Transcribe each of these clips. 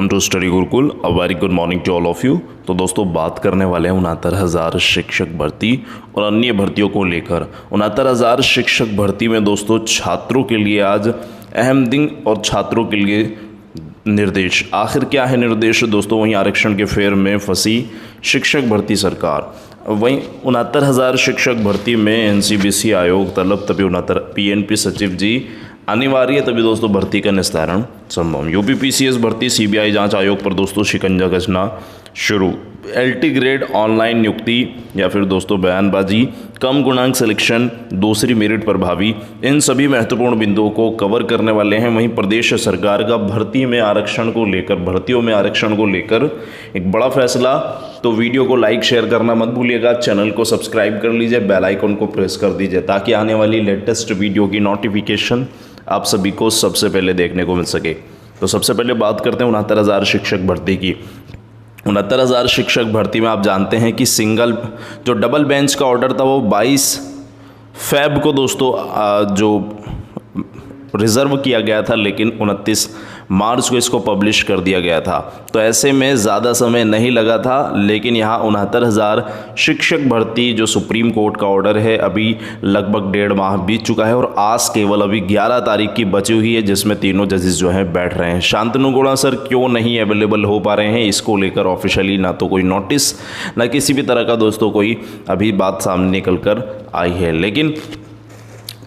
Welcome to Study Gurukul. A very good morning to all of you. तो दोस्तों बात करने वाले हैं 69,000 शिक्षक भर्ती और अन्य भर्तियों को लेकर। 69,000 शिक्षक भर्ती में दोस्तों छात्रों के लिए आज अहम दिन और छात्रों के लिए निर्देश। आखिर क्या है निर्देश दोस्तों? वहीं आरक्षण के फेर में फंसी शिक्षक भर्ती सरकार। वहीं 69,000 शिक्षक भर्ती में एनसीबीसी आयोग तलब, तभी 69 पीएनपी सचिव जी अनिवार्य है, तभी दोस्तों भर्ती का निस्तारण संभव। यूपी पीसीएस भर्ती सीबीआई जांच आयोग पर दोस्तों शिकंजा कसना शुरू। एलटी ग्रेड ऑनलाइन नियुक्ति या फिर दोस्तों बयानबाजी, कम गुणांक सिलेक्शन, दूसरी मेरिट प्रभावी, इन सभी महत्वपूर्ण बिंदुओं को कवर करने वाले हैं। वहीं प्रदेश सरकार का भर्तियों में आरक्षण को लेकर एक बड़ा फैसला। तो वीडियो को लाइक शेयर करना मत भूलिएगा, चैनल को सब्सक्राइब कर लीजिए, बेल आइकन को प्रेस कर दीजिए ताकि आने वाली लेटेस्ट वीडियो की नोटिफिकेशन आप सभी को सबसे पहले देखने को मिल सके। तो सबसे पहले बात करते हैं 69,000 शिक्षक भर्ती की। 69,000 शिक्षक भर्ती में आप जानते हैं कि सिंगल जो डबल बेंच का ऑर्डर था वो 22 फ़रवरी को दोस्तों जो रिज़र्व किया गया था, लेकिन 29 मार्च को इसको पब्लिश कर दिया गया था। तो ऐसे में ज़्यादा समय नहीं लगा था, लेकिन यहाँ 69,000 शिक्षक भर्ती जो सुप्रीम कोर्ट का ऑर्डर है, अभी लगभग 1.5 माह बीत चुका है और आज केवल अभी 11 तारीख की बची हुई है, जिसमें तीनों जजेस जो हैं बैठ रहे हैं। शांतनु गुणा सर क्यों नहीं अवेलेबल हो पा रहे हैं, इसको लेकर ऑफिशियली ना तो कोई नोटिस ना किसी भी तरह का दोस्तों कोई अभी बात सामने निकल कर आई है। लेकिन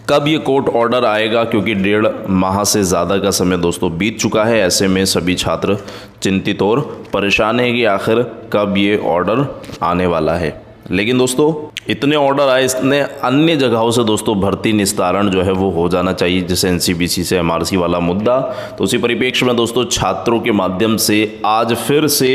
कब ये कोर्ट ऑर्डर आएगा, क्योंकि 1.5 माह से ज़्यादा का समय दोस्तों बीत चुका है। ऐसे में सभी छात्र चिंतित और परेशान है कि आखिर कब ये ऑर्डर आने वाला है। लेकिन दोस्तों इतने ऑर्डर आए, इतने अन्य जगहों से दोस्तों भर्ती निस्तारण जो है वो हो जाना चाहिए, जैसे एनसीबीसी से एमआरसी वाला मुद्दा। तो उसी परिप्रेक्ष्य में दोस्तों छात्रों के माध्यम से आज फिर से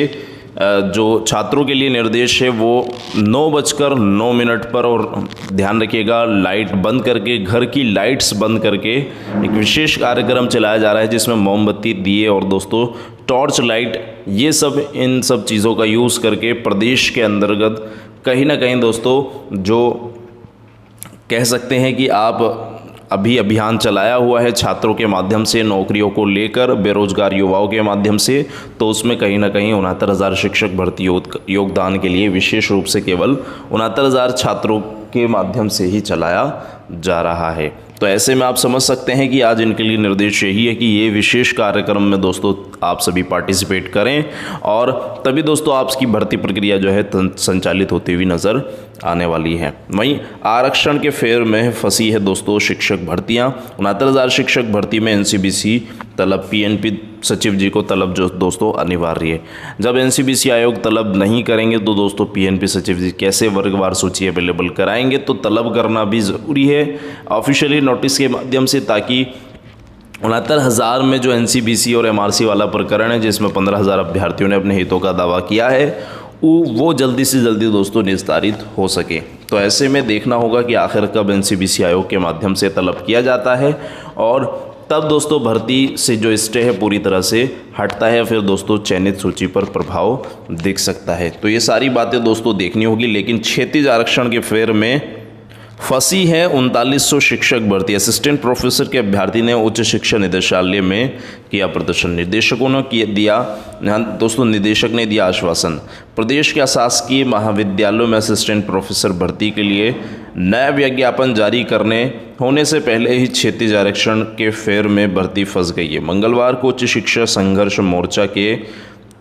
जो छात्रों के लिए निर्देश है वो 9:09 पर, और ध्यान रखिएगा लाइट बंद करके, घर की लाइट्स बंद करके एक विशेष कार्यक्रम चलाया जा रहा है, जिसमें मोमबत्ती, दिए और दोस्तों टॉर्च लाइट, ये सब इन सब चीज़ों का यूज़ करके प्रदेश के अंतर्गत कहीं ना कहीं दोस्तों जो कह सकते हैं कि आप अभी अभियान चलाया हुआ है छात्रों के माध्यम से, नौकरियों को लेकर, बेरोजगार युवाओं के माध्यम से। तो उसमें कहीं ना कहीं 69,000 शिक्षक भर्ती योगदान के लिए विशेष रूप से केवल 69,000 छात्रों के माध्यम से ही चलाया जा रहा है। तो ऐसे में आप समझ सकते हैं कि आज इनके लिए निर्देश यही है कि ये विशेष कार्यक्रम में दोस्तों आप सभी पार्टिसिपेट करें, और तभी दोस्तों आपकी भर्ती प्रक्रिया जो है संचालित होती हुई नज़र आने वाली है। वहीं आरक्षण के फेर में फंसी है दोस्तों शिक्षक भर्तियां। 69,000 शिक्षक भर्ती में एनसीबीसी तलब, पीएनपी सचिव जी को तलब जो दोस्तों अनिवार्य है। जब एनसीबीसी आयोग तलब नहीं करेंगे तो दोस्तों पीएनपी सचिव जी कैसे वर्गवार सूची अवेलेबल कराएंगे? तो तलब करना भी ज़रूरी है ऑफिशियली नोटिस के माध्यम से, ताकि 69,000 में जो एनसीबीसी और एमआरसी वाला प्रकरण है, जिसमें 15,000 अभ्यर्थियों ने अपने हितों का दावा किया है, वो जल्दी से जल्दी दोस्तों निस्तारित हो सके। तो ऐसे में देखना होगा कि आखिर कब एनसीबीसी आयोग के माध्यम से तलब किया जाता है, और तब दोस्तों भर्ती से जो स्टे है पूरी तरह से हटता है, फिर दोस्तों चयनित सूची पर प्रभाव दिख सकता है। तो ये सारी बातें दोस्तों देखनी होगी। लेकिन क्षैतिज आरक्षण के फेर में फंसी है 3900 शिक्षक भर्ती। असिस्टेंट प्रोफेसर के अभ्यर्थी ने उच्च शिक्षा निदेशालय में किया प्रदर्शन। निदेशकों ने दिया दोस्तों निदेशक ने दिया आश्वासन, प्रदेश के शासकीय महाविद्यालयों में असिस्टेंट प्रोफेसर भर्ती के लिए नया विज्ञापन जारी करने होने से पहले ही क्षैतिज आरक्षण के फेर में भर्ती फंस गई है। मंगलवार को उच्च शिक्षा संघर्ष मोर्चा के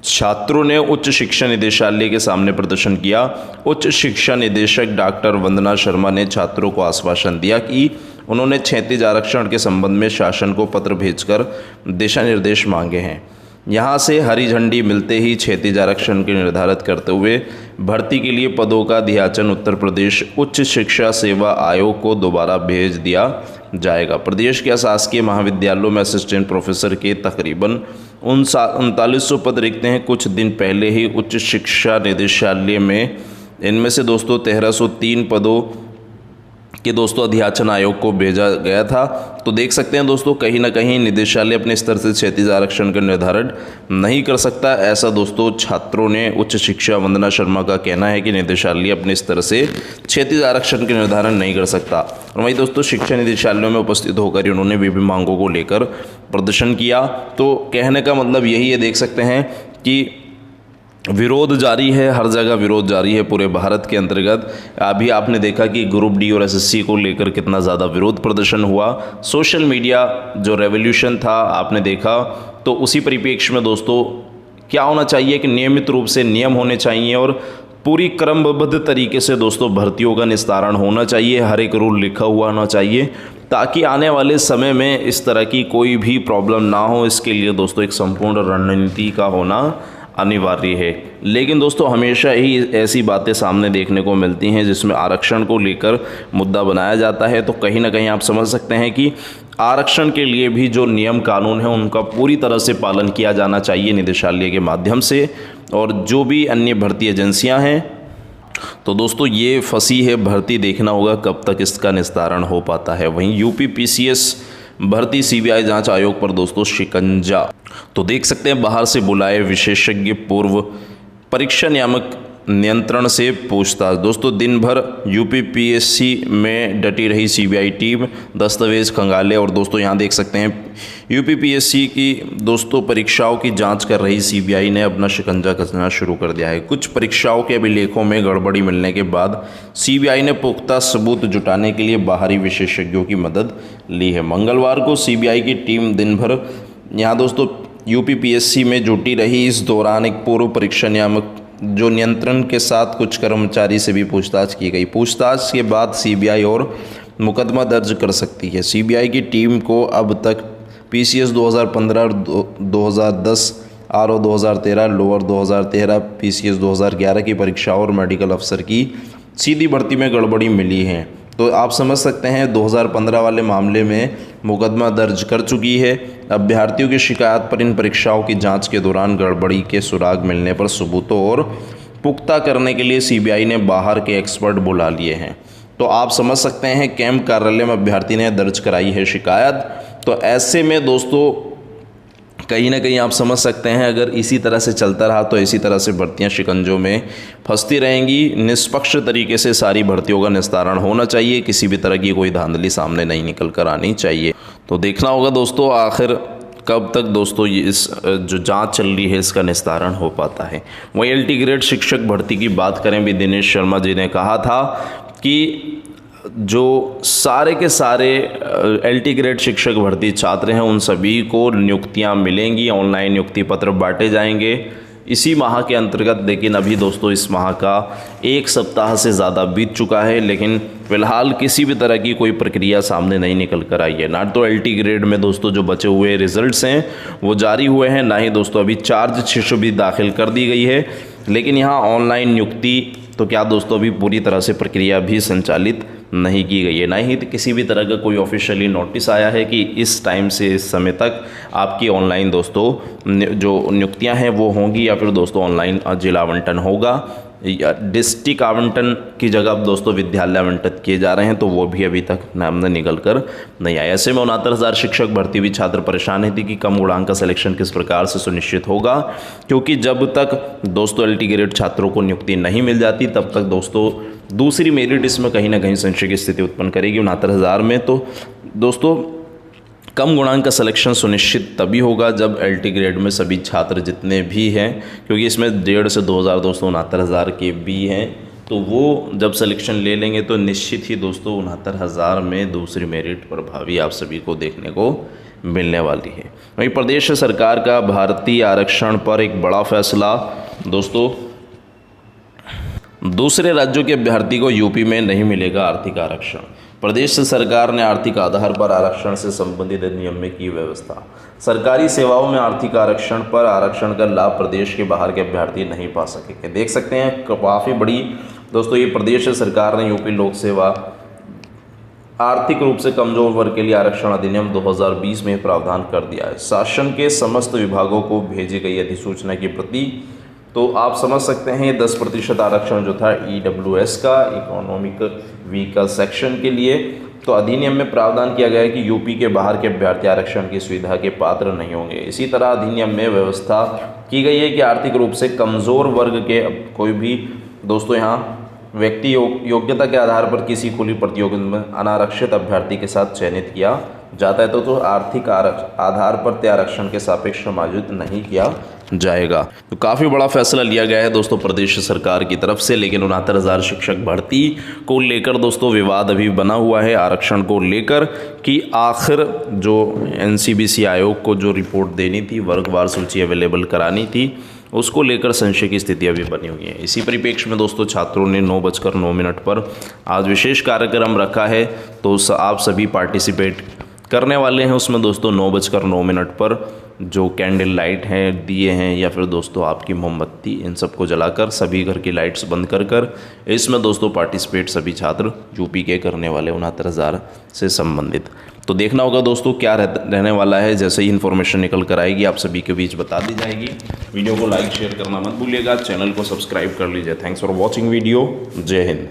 छात्रों ने उच्च शिक्षा निदेशालय के सामने प्रदर्शन किया। उच्च शिक्षा निदेशक डॉक्टर वंदना शर्मा ने छात्रों को आश्वासन दिया कि उन्होंने क्षैतिज आरक्षण के संबंध में शासन को पत्र भेजकर दिशा निर्देश मांगे हैं। यहां से हरी झंडी मिलते ही क्षैतिज आरक्षण के निर्धारित करते हुए भर्ती के लिए पदों का अध्याचन उत्तर प्रदेश उच्च शिक्षा सेवा आयोग को दोबारा भेज दिया जाएगा। प्रदेश के शासकीय महाविद्यालयों में असिस्टेंट प्रोफेसर के तकरीबन 3900 पद रिक्त हैं। कुछ दिन पहले ही उच्च शिक्षा निदेशालय में इनमें से दोस्तों 1303 पदों कि दोस्तों अध्याचन आयोग को भेजा गया था। तो देख सकते हैं दोस्तों कहीं ना कहीं निदेशालय अपने स्तर से क्षैतिज आरक्षण का निर्धारण नहीं कर सकता, ऐसा दोस्तों छात्रों ने उच्च शिक्षा वंदना शर्मा का कहना है कि निदेशालय अपने स्तर से क्षैतिज आरक्षण के निर्धारण नहीं कर सकता। और वहीं दोस्तों शिक्षा निदेशालयों में उपस्थित होकर उन्होंने विभिन्न मांगों को लेकर प्रदर्शन किया। तो कहने का मतलब यही है, देख सकते हैं कि विरोध जारी है, हर जगह विरोध जारी है पूरे भारत के अंतर्गत। अभी आपने देखा कि ग्रुप डी और एसएससी को लेकर कितना ज़्यादा विरोध प्रदर्शन हुआ। सोशल मीडिया जो रेवोल्यूशन था आपने देखा, तो उसी परिप्रेक्ष्य में दोस्तों क्या होना चाहिए कि नियमित रूप से नियम होने चाहिए और पूरी क्रमबद्ध तरीके से दोस्तों भर्तियों का निस्तारण होना चाहिए, हर एक रूल लिखा हुआ होना चाहिए, ताकि आने वाले समय में इस तरह की कोई भी प्रॉब्लम ना हो। इसके लिए दोस्तों एक संपूर्ण रणनीति का होना अनिवार्य है। लेकिन दोस्तों हमेशा ही ऐसी बातें सामने देखने को मिलती हैं जिसमें आरक्षण को लेकर मुद्दा बनाया जाता है। तो कहीं ना कहीं आप समझ सकते हैं कि आरक्षण के लिए भी जो नियम कानून है उनका पूरी तरह से पालन किया जाना चाहिए निदेशालय के माध्यम से, और जो भी अन्य भर्ती एजेंसियां हैं। तो दोस्तों ये फंसी है भर्ती, देखना होगा कब तक इसका निस्तारण हो पाता है। वहीं यूपी पीसीएस भर्ती सीबीआई जांच आयोग पर दोस्तों शिकंजा। तो देख सकते हैं बाहर से बुलाए विशेषज्ञ, पूर्व परीक्षा नियामक नियंत्रण से पूछताछ। दोस्तों दिन भर यूपीपीएससी में डटी रही सीबीआई टीम, दस्तावेज खंगाले। और दोस्तों यहाँ देख सकते हैं यूपीपीएससी की दोस्तों परीक्षाओं की जांच कर रही सीबीआई ने अपना शिकंजा कसना शुरू कर दिया है। कुछ परीक्षाओं के अभिलेखों में गड़बड़ी मिलने के बाद सीबीआई ने पुख्ता सबूत जुटाने के लिए बाहरी विशेषज्ञों की मदद ली है। मंगलवार को सीबीआई की टीम दिन भर यहाँ दोस्तों यूपीपीएससी में जुटी रही। इस दौरान एक पूर्व परीक्षा नियामक जो नियंत्रण के साथ कुछ कर्मचारी से भी पूछताछ की गई। पूछताछ के बाद सीबीआई और मुकदमा दर्ज कर सकती है। सीबीआई की टीम को अब तक पीसीएस 2015 और 2010, आरओ 2013, लोअर 2013, पीसीएस 2011 की परीक्षाओं और मेडिकल अफसर की सीधी भर्ती में गड़बड़ी मिली है। तो आप समझ सकते हैं 2015 वाले मामले में मुकदमा दर्ज कर चुकी है। अभ्यर्थियों की शिकायत पर इन परीक्षाओं की जांच के दौरान गड़बड़ी के सुराग मिलने पर सबूतों और पुख्ता करने के लिए सीबीआई ने बाहर के एक्सपर्ट बुला लिए हैं। तो आप समझ सकते हैं कैंप कार्यालय में अभ्यर्थी ने दर्ज कराई है शिकायत। तो ऐसे में दोस्तों कहीं ना कहीं आप समझ सकते हैं अगर इसी तरह से चलता रहा तो इसी तरह से भर्तियां शिकंजों में फंसती रहेंगी। निष्पक्ष तरीके से सारी भर्तियों का निस्तारण होना चाहिए, किसी भी तरह की कोई धांधली सामने नहीं निकल कर आनी चाहिए। तो देखना होगा दोस्तों आखिर कब तक दोस्तों ये इस जो जांच चल रही है इसका निस्तारण हो पाता है। वहीं एलटी ग्रेड शिक्षक भर्ती की बात करें भी, दिनेश शर्मा जी ने कहा था कि जो सारे के सारे एलटी ग्रेड शिक्षक भर्ती छात्र हैं उन सभी को नियुक्तियां मिलेंगी, ऑनलाइन नियुक्ति पत्र बांटे जाएंगे इसी माह के अंतर्गत। लेकिन अभी दोस्तों इस माह का 1 सप्ताह से ज़्यादा बीत चुका है, लेकिन फ़िलहाल किसी भी तरह की कोई प्रक्रिया सामने नहीं निकल कर आई है। ना तो एलटी ग्रेड में दोस्तों जो बचे हुए रिजल्ट्स हैं वो जारी हुए हैं, ना ही दोस्तों अभी चार्जशीट भी दाखिल कर दी गई है। लेकिन यहाँ ऑनलाइन नियुक्ति तो क्या दोस्तों अभी पूरी तरह से प्रक्रिया भी संचालित नहीं की गई है, ना ही किसी भी तरह का कोई ऑफिशियली नोटिस आया है कि इस टाइम से इस समय तक आपकी ऑनलाइन दोस्तों जो नियुक्तियां हैं वो होंगी, या फिर दोस्तों ऑनलाइन जिला आवंटन होगा या डिस्ट्रिक्ट आवंटन की जगह अब दोस्तों विद्यालय आवंटित किए जा रहे हैं। तो वो भी अभी तक नाम निकल कर नहीं आया। ऐसे में 69,000 शिक्षक भर्ती भी छात्र परेशान है कि कम गुणांक का सिलेक्शन किस प्रकार से सुनिश्चित होगा, क्योंकि जब तक दोस्तों एलटी ग्रेड छात्रों को नियुक्ति नहीं मिल जाती तब तक दोस्तों दूसरी मेरिट इसमें कहीं ना कहीं संशय की स्थिति उत्पन्न करेगी 69,000 में। तो दोस्तों कम गुणांक का सिलेक्शन सुनिश्चित तभी होगा जब एलटी ग्रेड में सभी छात्र जितने भी हैं, क्योंकि इसमें 1,500 से 2,000 दोस्तों 69,000 के भी हैं, तो वो जब सिलेक्शन ले लेंगे तो निश्चित ही दोस्तों 69,000 में दूसरी मेरिट प्रभावी आप सभी को देखने को मिलने वाली है। वहीं प्रदेश सरकार का भारतीय आरक्षण पर एक बड़ा फैसला दोस्तों, दूसरे राज्यों के अभ्यर्थी को यूपी में नहीं मिलेगा आर्थिक आरक्षण। प्रदेश सरकार ने आर्थिक आधार पर आरक्षण से संबंधित अधिनियम में की व्यवस्था। सरकारी सेवाओं में आर्थिक आरक्षण पर आरक्षण का लाभ प्रदेश के बाहर के अभ्यर्थी नहीं पा सकेंगे। देख सकते हैं काफ़ी बड़ी दोस्तों ये प्रदेश सरकार ने यूपी लोक सेवा आर्थिक रूप से कमजोर वर्ग के लिए आरक्षण अधिनियम 2020 में प्रावधान कर दिया है। शासन के समस्त विभागों को भेजी गई अधिसूचना की प्रति तो आप समझ सकते हैं 10% आरक्षण जो था EWS का, इकोनॉमिक वीकर सेक्शन के लिए। तो अधिनियम में प्रावधान किया गया है कि यूपी के बाहर के अभ्यर्थी आरक्षण की सुविधा के पात्र नहीं होंगे। इसी तरह अधिनियम में व्यवस्था की गई है कि आर्थिक रूप से कमज़ोर वर्ग के कोई भी दोस्तों यहाँ व्यक्ति योग्यता के आधार पर किसी खुली प्रतियोगिता में अनारक्षित अभ्यर्थी के साथ चयनित किया जाता है तो आर्थिक आधार पर तय आरक्षण के सापेक्ष समायोजित नहीं किया जाएगा। तो काफ़ी बड़ा फैसला लिया गया है दोस्तों प्रदेश सरकार की तरफ से। लेकिन 69,000 शिक्षक भर्ती को लेकर दोस्तों विवाद अभी बना हुआ है आरक्षण को लेकर कि आखिर जो NCBC आयोग को जो रिपोर्ट देनी थी, वर्गवार सूची अवेलेबल करानी थी, उसको लेकर संशय की स्थिति अभी बनी हुई है। इसी परिप्रेक्ष्य में दोस्तों छात्रों ने 9:09 पर आज विशेष कार्यक्रम रखा है। तो आप सभी पार्टिसिपेट करने वाले हैं उसमें दोस्तों 9:09 पर जो कैंडल लाइट हैं, दिए हैं या फिर दोस्तों आपकी मोमबत्ती, इन सबको जलाकर सभी घर की लाइट्स बंद कर इसमें दोस्तों पार्टिसिपेट सभी छात्र यूपी के करने वाले 69,000 से संबंधित। तो देखना होगा दोस्तों क्या रहने वाला है। जैसे ही इन्फॉर्मेशन निकल कर आएगी आप सभी के बीच बता दी जाएगी। वीडियो को लाइक शेयर करना मत भूलिएगा, चैनल को सब्सक्राइब कर लीजिए। Thanks for watching video. जय हिंद।